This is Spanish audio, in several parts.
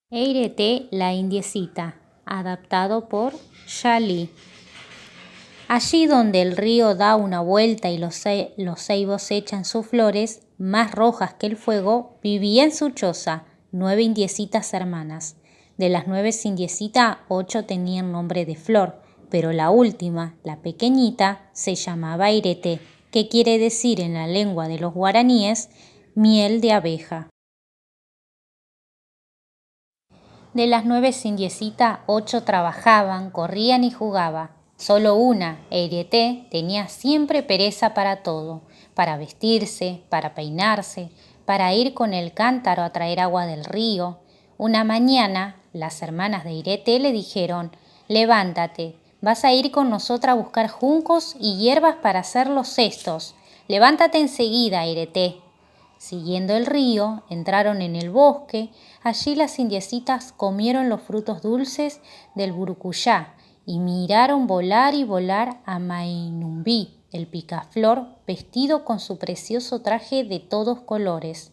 Eirete la indiecita, adaptado por Yali. Allí donde el río da una vuelta y los ceibos echan sus flores, más rojas que el fuego, vivía en su choza 9 indiecitas hermanas. De las 9 indiecitas, 8 tenían nombre de flor, pero la última, la pequeñita, se llamaba Eirete, que quiere decir en la lengua de los guaraníes, miel de abeja. De las 9 indiecitas, 8 trabajaban, corrían y jugaban. Solo una, Eirete, tenía siempre pereza para todo, para vestirse, para peinarse, para ir con el cántaro a traer agua del río. Una mañana, las hermanas de Eirete le dijeron: «Levántate, vas a ir con nosotras a buscar juncos y hierbas para hacer los cestos. Levántate enseguida, Eirete». Siguiendo el río, entraron en el bosque. Allí las indiecitas comieron los frutos dulces del burucuyá y miraron volar y volar a Mainumbí, el picaflor, vestido con su precioso traje de todos colores.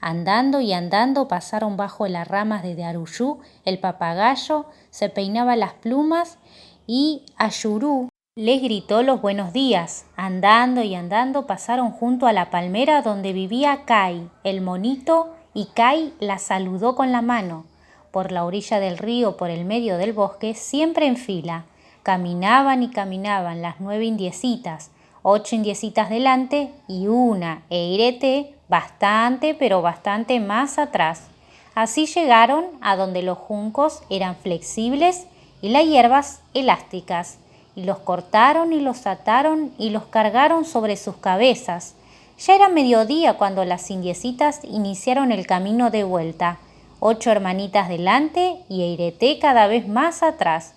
Andando y andando pasaron bajo las ramas de Aruyú. El papagayo se peinaba las plumas y Ayurú les gritó los buenos días. Andando y andando pasaron junto a la palmera donde vivía Kai, el monito, y Kai la saludó con la mano. Por la orilla del río, por el medio del bosque, siempre en fila. Caminaban y caminaban las 9 indiecitas, 8 indiecitas delante y una, Eirete, bastante, pero bastante más atrás. Así llegaron a donde los juncos eran flexibles y las hierbas elásticas, y los cortaron y los ataron y los cargaron sobre sus cabezas. Ya era mediodía cuando las indiecitas iniciaron el camino de vuelta, 8 hermanitas delante y Eirete cada vez más atrás,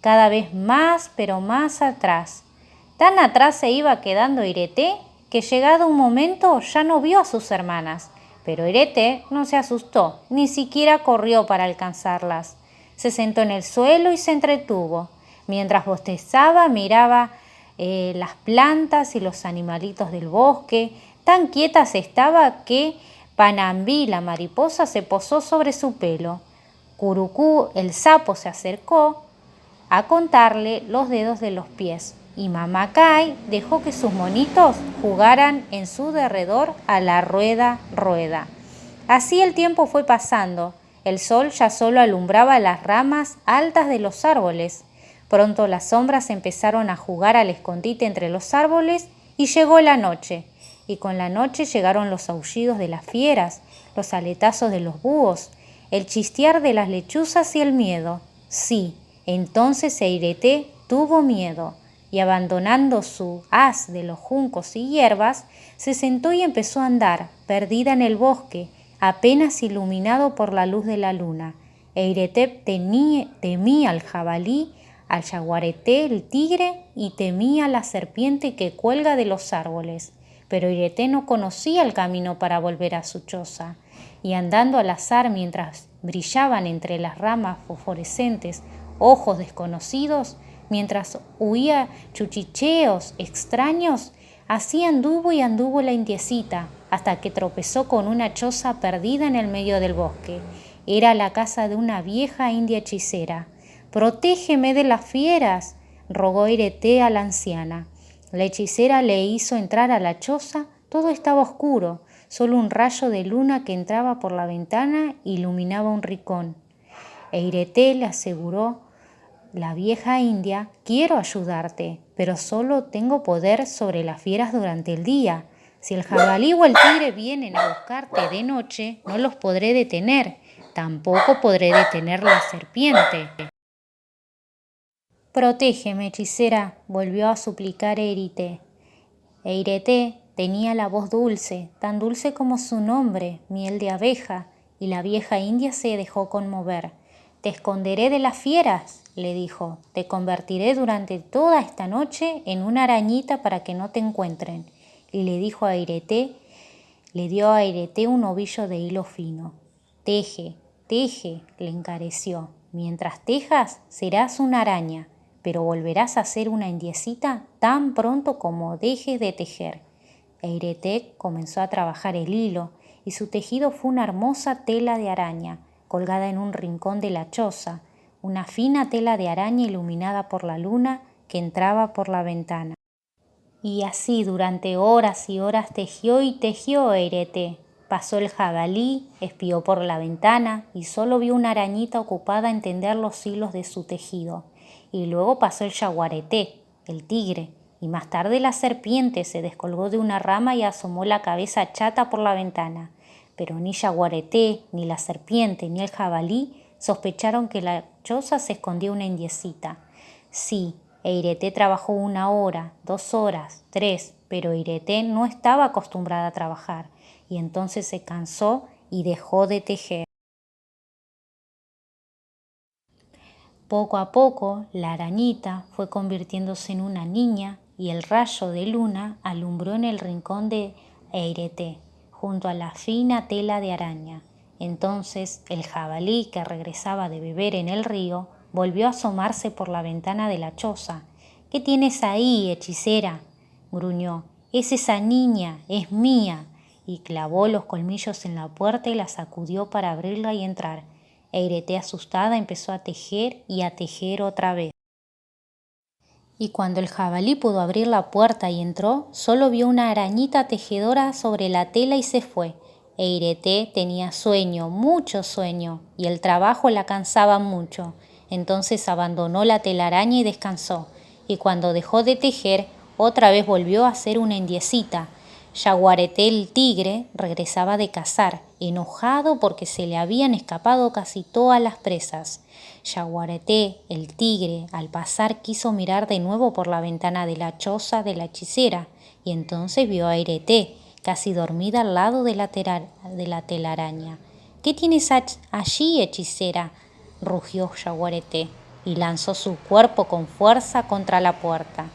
cada vez más pero más atrás. Tan atrás se iba quedando Eirete que llegado un momento ya no vio a sus hermanas, pero Eirete no se asustó, ni siquiera corrió para alcanzarlas. Se sentó en el suelo y se entretuvo. Mientras bostezaba, miraba las plantas y los animalitos del bosque. Tan quieta estaba que Panambí, la mariposa, se posó sobre su pelo. Curucú, el sapo, se acercó a contarle los dedos de los pies. Y Mamá Kai dejó que sus monitos jugaran en su derredor a la rueda, rueda. Así el tiempo fue pasando. El sol ya solo alumbraba las ramas altas de los árboles. Pronto las sombras empezaron a jugar al escondite entre los árboles y llegó la noche. Y con la noche llegaron los aullidos de las fieras, los aletazos de los búhos, el chistear de las lechuzas y el miedo. Sí, entonces Eirete tuvo miedo y abandonando su haz de los juncos y hierbas, se sentó y empezó a andar, perdida en el bosque, apenas iluminado por la luz de la luna. Eirete temía al jabalí, al yaguareté, el tigre, y temía la serpiente que cuelga de los árboles. Pero Eirete no conocía el camino para volver a su choza, y andando al azar mientras brillaban entre las ramas fosforescentes ojos desconocidos, mientras huía chuchicheos extraños, así anduvo y anduvo la indiecita, hasta que tropezó con una choza perdida en el medio del bosque. Era la casa de una vieja india hechicera. «Protégeme de las fieras», rogó Eirete a la anciana. La hechicera le hizo entrar a la choza. Todo estaba oscuro, solo un rayo de luna que entraba por la ventana iluminaba un rincón. Eirete le aseguró la vieja india: «Quiero ayudarte, pero solo tengo poder sobre las fieras durante el día. Si el jabalí o el tigre vienen a buscarte de noche, no los podré detener. Tampoco podré detener la serpiente». «Protégeme, hechicera», volvió a suplicar Eirete. Eirete tenía la voz dulce, tan dulce como su nombre, miel de abeja, y la vieja india se dejó conmover. «Te esconderé de las fieras», le dijo. «Te convertiré durante toda esta noche en una arañita para que no te encuentren». Y le dio a Eirete un ovillo de hilo fino. «Teje, teje», le encareció. «Mientras tejas, serás una araña, pero volverás a ser una indiecita tan pronto como dejes de tejer». Eirete comenzó a trabajar el hilo, y su tejido fue una hermosa tela de araña. colgada en un rincón de la choza, una fina tela de araña iluminada por la luna que entraba por la ventana. Y así durante horas y horas tejió y tejió Eirete. Pasó el jabalí, espió por la ventana y solo vio una arañita ocupada en tender los hilos de su tejido. Y luego pasó el yaguareté, el tigre, y más tarde la serpiente se descolgó de una rama y asomó la cabeza chata por la ventana. Pero ni yaguareté, ni la serpiente, ni el jabalí sospecharon que en la choza se escondía una indiecita. Sí, Eirete trabajó 1 hora, 2 horas, 3, pero Eirete no estaba acostumbrada a trabajar y entonces se cansó y dejó de tejer. Poco a poco, la arañita fue convirtiéndose en una niña y el rayo de luna alumbró en el rincón de Eirete, junto a la fina tela de araña. Entonces el jabalí, que regresaba de beber en el río, volvió a asomarse por la ventana de la choza. «¿Qué tienes ahí, hechicera?», gruñó. «Es esa niña, es mía», y clavó los colmillos en la puerta y la sacudió para abrirla y entrar. Eirete, asustada, empezó a tejer y a tejer otra vez. Y cuando el jabalí pudo abrir la puerta y entró, solo vio una arañita tejedora sobre la tela y se fue. Eirete tenía sueño, mucho sueño, y el trabajo la cansaba mucho. Entonces abandonó la telaraña y descansó. Y cuando dejó de tejer, otra vez volvió a ser una indiecita. Yaguareté, el tigre, regresaba de cazar, enojado porque se le habían escapado casi todas las presas. Yaguareté, el tigre, al pasar quiso mirar de nuevo por la ventana de la choza de la hechicera y entonces vio a Eirete, casi dormida al lado de la telaraña. «¿Qué tienes allí, hechicera?», rugió Yaguareté y lanzó su cuerpo con fuerza contra la puerta.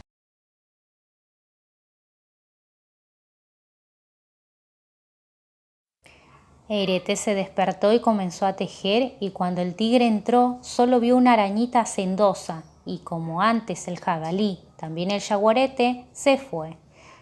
Eirete se despertó y comenzó a tejer y cuando el tigre entró solo vio una arañita hacendosa y como antes el jabalí, también el yaguareté, se fue.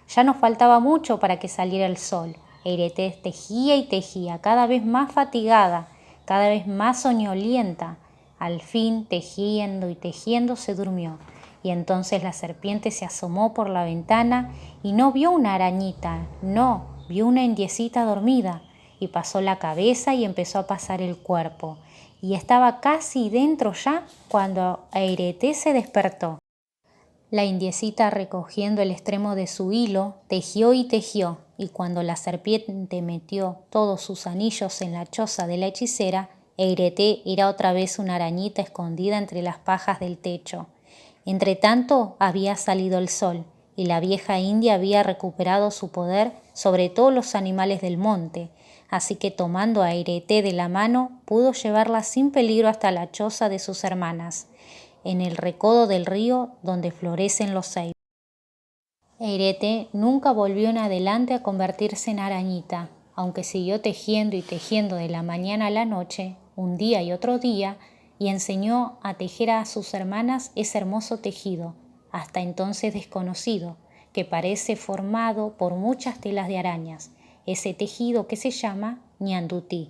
Ya no faltaba mucho para que saliera el sol. Eirete tejía y tejía, cada vez más fatigada, cada vez más soñolienta. Al fin, tejiendo y tejiendo, se durmió. Y entonces la serpiente se asomó por la ventana y no vio una arañita, no, vio una indiecita dormida. Y pasó la cabeza y empezó a pasar el cuerpo. Y estaba casi dentro ya cuando Eirete se despertó. La indiecita, recogiendo el extremo de su hilo, tejió y tejió, y cuando la serpiente metió todos sus anillos en la choza de la hechicera, Eirete era otra vez una arañita escondida entre las pajas del techo. Entretanto había salido el sol, y la vieja india había recuperado su poder sobre todos los animales del monte, así que tomando a Eirete de la mano pudo llevarla sin peligro hasta la choza de sus hermanas, en el recodo del río donde florecen los ceibos. Eirete nunca volvió en adelante a convertirse en arañita, aunque siguió tejiendo y tejiendo de la mañana a la noche, un día y otro día, y enseñó a tejer a sus hermanas ese hermoso tejido, hasta entonces desconocido, que parece formado por muchas telas de arañas, ese tejido que se llama ñandutí.